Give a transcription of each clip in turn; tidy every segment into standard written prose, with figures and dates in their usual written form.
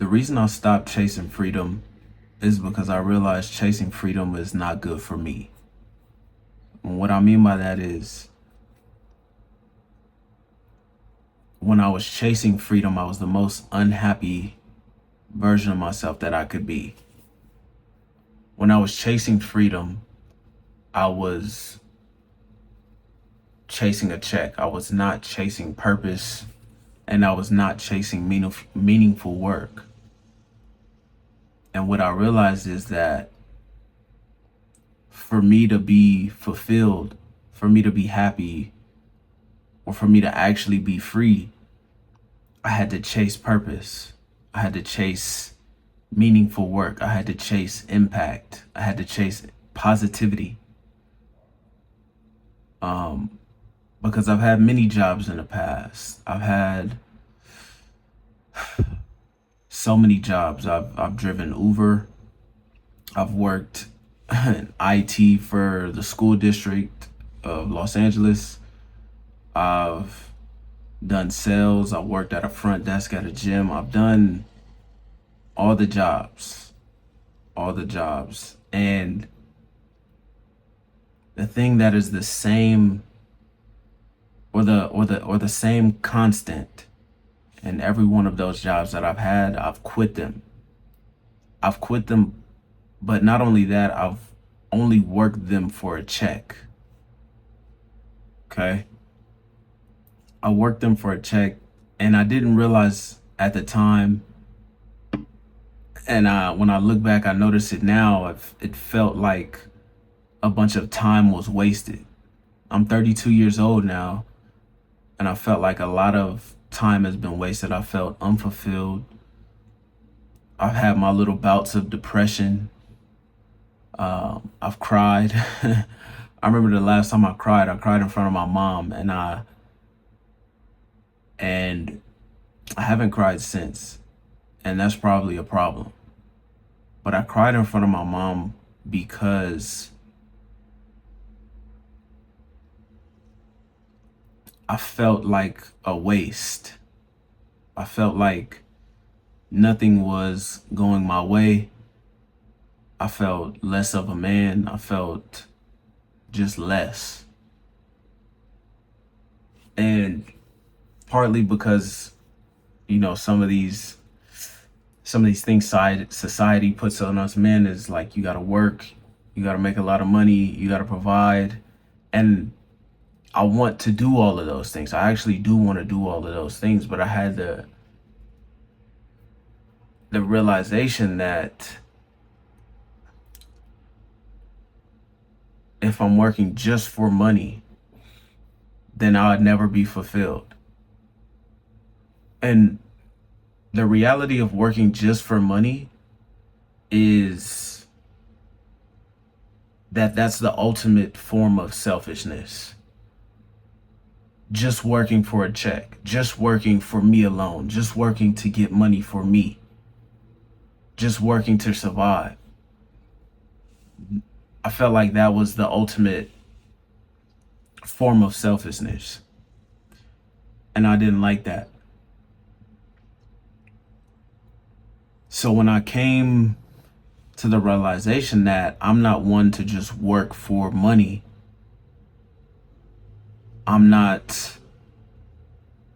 reason I stopped chasing freedom is because I realized chasing freedom is not good for me. And what I mean by that is, when I was chasing freedom, I was the most unhappy version of myself that I could be. When I was chasing freedom, I was chasing a check. I was not chasing purpose, and I was not chasing meaningful work. And what I realized is that for me to be fulfilled, for me to be happy, or for me to actually be free, I had to chase purpose. I had to chase meaningful work. I had to chase impact. I had to chase positivity. Because I've had many jobs in the past. I've had so many jobs. I've driven Uber. I've worked in IT for the school district of Los Angeles. I've done sales. I worked at a front desk at a gym. I've done all the jobs. And the thing that is the same, or the same constant in every one of those jobs that I've had, I've quit them. But not only that, I've only worked them for a check. Okay? I worked them for a check, and I didn't realize at the time. And when I look back, I notice it now. It felt like a bunch of time was wasted. I'm 32 years old now, and I felt like a lot of time has been wasted. I felt unfulfilled. I've had my little bouts of depression. I've cried. I remember the last time I cried in front of my mom, and I haven't cried since. And that's probably a problem. But I cried in front of my mom because I felt like a waste. I felt like nothing was going my way. I felt less of a man. I felt just less. And partly because, some of these things society puts on us men is like, you got to work, you got to make a lot of money, you got to provide. And I want to do all of those things. I actually do want to do all of those things, but I had the realization that if I'm working just for money, then I would never be fulfilled. And the reality of working just for money is that that's the ultimate form of selfishness. Just working for a check, just working for me alone, just working to get money for me, just working to survive. I felt like that was the ultimate form of selfishness. And I didn't like that. So when I came to the realization that I'm not one to just work for money, I'm not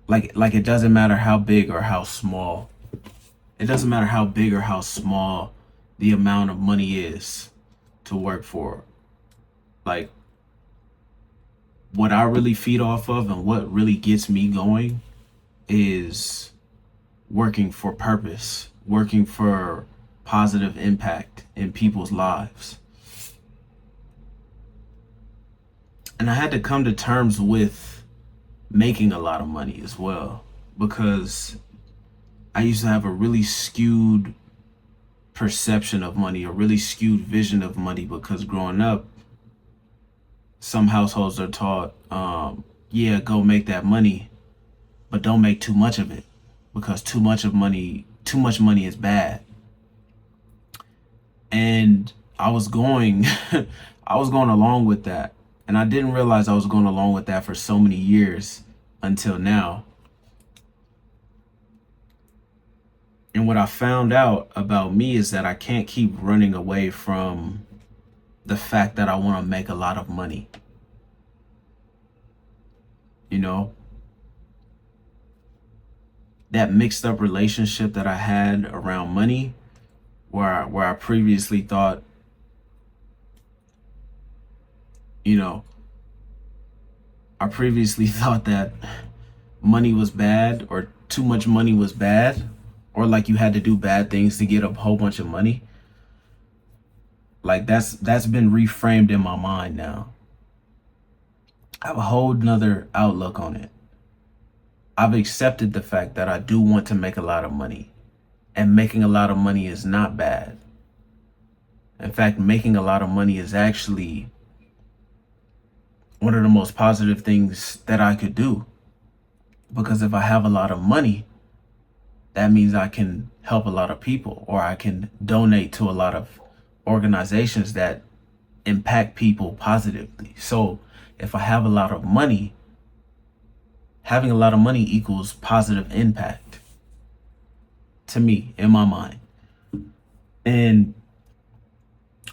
like it doesn't matter how big or how small. It doesn't matter how big or how small the amount of money is to work for. Like, what I really feed off of and what really gets me going is working for purpose, working for positive impact in people's lives. And I had to come to terms with making a lot of money as well, because I used to have a really skewed perception of money, a really skewed vision of money, because growing up, some households are taught, go make that money, but don't make too much of it, because too much money is bad. And I was going along with that. And I didn't realize I was going along with that for so many years until now. And what I found out about me is that I can't keep running away from the fact that I want to make a lot of money. You know, that mixed up relationship that I had around money, where I previously thought, you know, I previously thought that money was bad, or too much money was bad, or like you had to do bad things to get a whole bunch of money. Like that's been reframed in my mind now. I have a whole nother outlook on it. I've accepted the fact that I do want to make a lot of money, and making a lot of money is not bad. In fact, making a lot of money is actually one of the most positive things that I could do. Because if I have a lot of money, that means I can help a lot of people, or I can donate to a lot of organizations that impact people positively. So if I have a lot of money, having a lot of money equals positive impact to me in my mind. And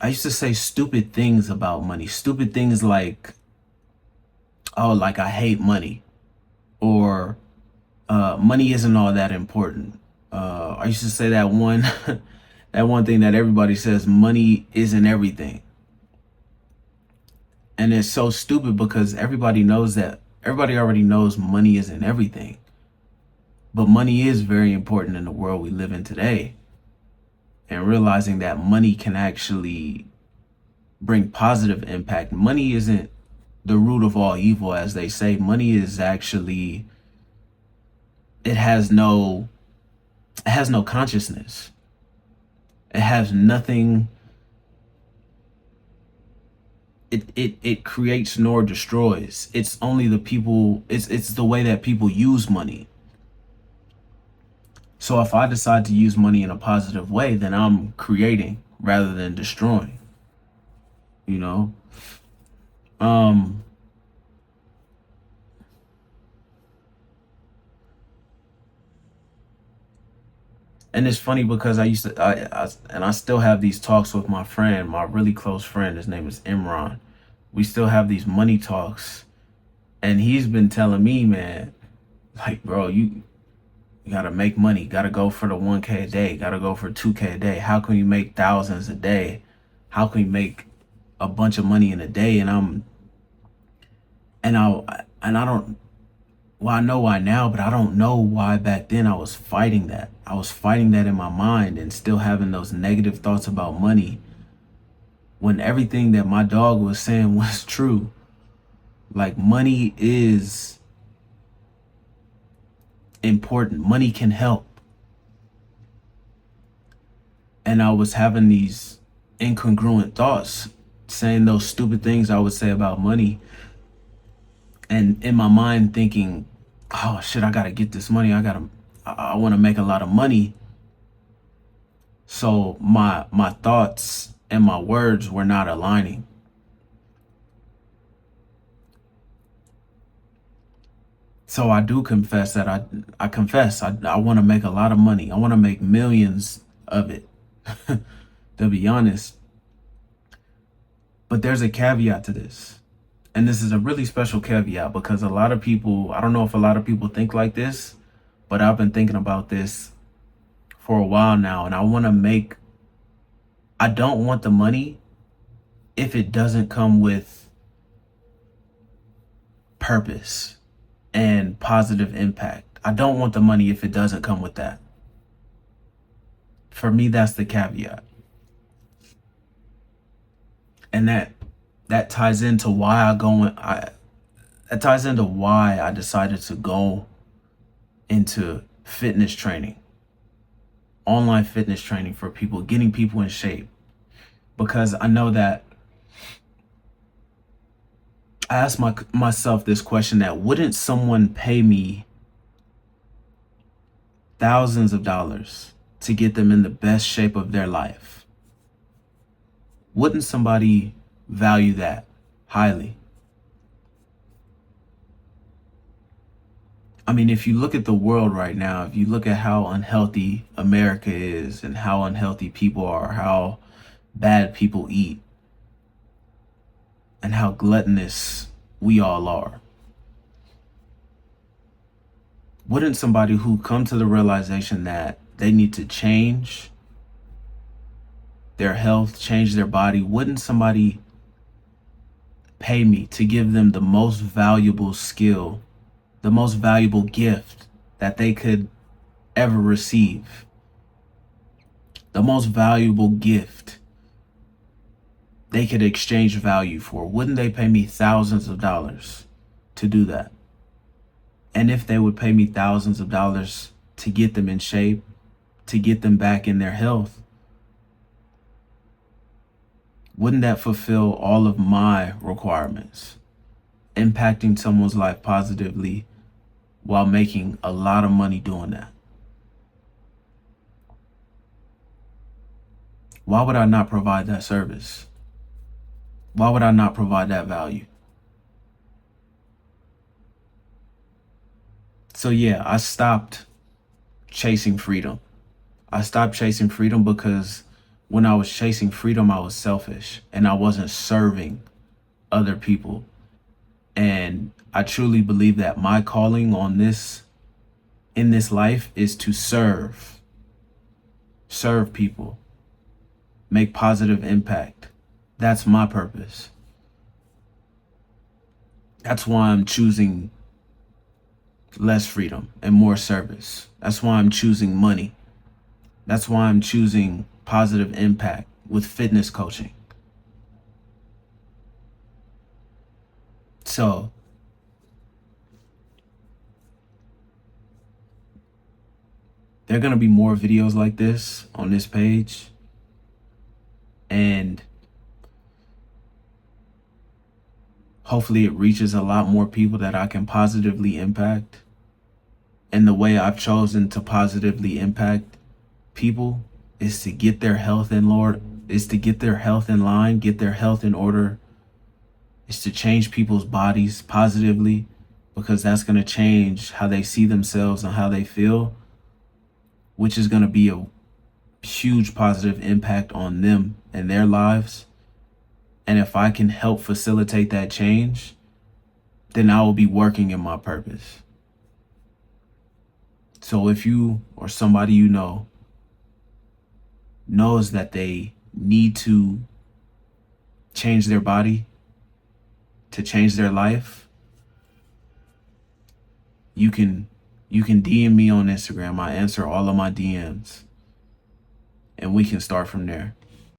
I used to say stupid things about money, stupid things like, oh, like I hate money, or money isn't all that important. I used to say that one, that one thing that everybody says, money isn't everything. And it's so stupid because everybody already knows money isn't everything. But money is very important in the world we live in today. And realizing that money can actually bring positive impact. Money isn't the root of all evil, as they say. Money is actually, it has no consciousness. It has nothing. It creates nor destroys. It's only the people, it's the way that people use money. So if I decide to use money in a positive way, then I'm creating rather than destroying, you know? Um, and it's funny because I still have these talks with my friend, my really close friend. His name is Imran. We still have these money talks, and he's been telling me, man, like, bro, you gotta make money, gotta go for the 1K a day, gotta go for 2K a day. How can you make thousands a day? How can you make a bunch of money in a day? And I don't, well, I know why now, but I don't know why back then I was fighting that. I was fighting that in my mind and still having those negative thoughts about money when everything that my dog was saying was true. Like, money is important. Money can help. And I was having these incongruent thoughts, saying those stupid things I would say about money. And in my mind thinking, oh shit, I gotta get this money. I want to make a lot of money. So my thoughts and my words were not aligning. So I do confess that I confess I want to make a lot of money. I want to make millions of it, to be honest. But there's a caveat to this. And this is a really special caveat because a lot of people, I don't know if a lot of people think like this, but I've been thinking about this for a while now. And I don't want the money if it doesn't come with purpose and positive impact. I don't want the money if it doesn't come with that. For me, that's the caveat. And that ties into why that ties into why I decided to go into fitness training, online fitness training for people, getting people in shape. Because I know that I asked myself this question, that wouldn't someone pay me thousands of dollars to get them in the best shape of their life? Wouldn't somebody value that highly? I mean, if you look at the world right now, if you look at how unhealthy America is and how unhealthy people are, how bad people eat, and how gluttonous we all are, wouldn't somebody who come to the realization that they need to change their health, change their body, wouldn't somebody pay me to give them the most valuable skill, the most valuable gift that they could ever receive, the most valuable gift they could exchange value for? Wouldn't they pay me thousands of dollars to do that? And if they would pay me thousands of dollars to get them in shape, to get them back in their health, wouldn't that fulfill all of my requirements, impacting someone's life positively while making a lot of money doing that? Why would I not provide that service? Why would I not provide that value? So yeah, I stopped chasing freedom. I stopped chasing freedom because when I was chasing freedom, I was selfish and I wasn't serving other people. And I truly believe that my calling on this, in this life, is to serve people, make positive impact. That's my purpose. That's why I'm choosing less freedom and more service. That's why I'm choosing money. That's why I'm choosing positive impact with fitness coaching. So there are going to be more videos like this on this page. And hopefully it reaches a lot more people that I can positively impact. And the way I've chosen to positively impact people is to get their health in, Lord, is to get their health in line, get their health in order, is to change people's bodies positively, because that's going to change how they see themselves and how they feel, which is going to be a huge positive impact on them and their lives. And if I can help facilitate that change, then I will be working in my purpose. So if you or somebody you know knows that they need to change their body, to change their life, you can DM me on Instagram. I answer all of my DMs and we can start from there.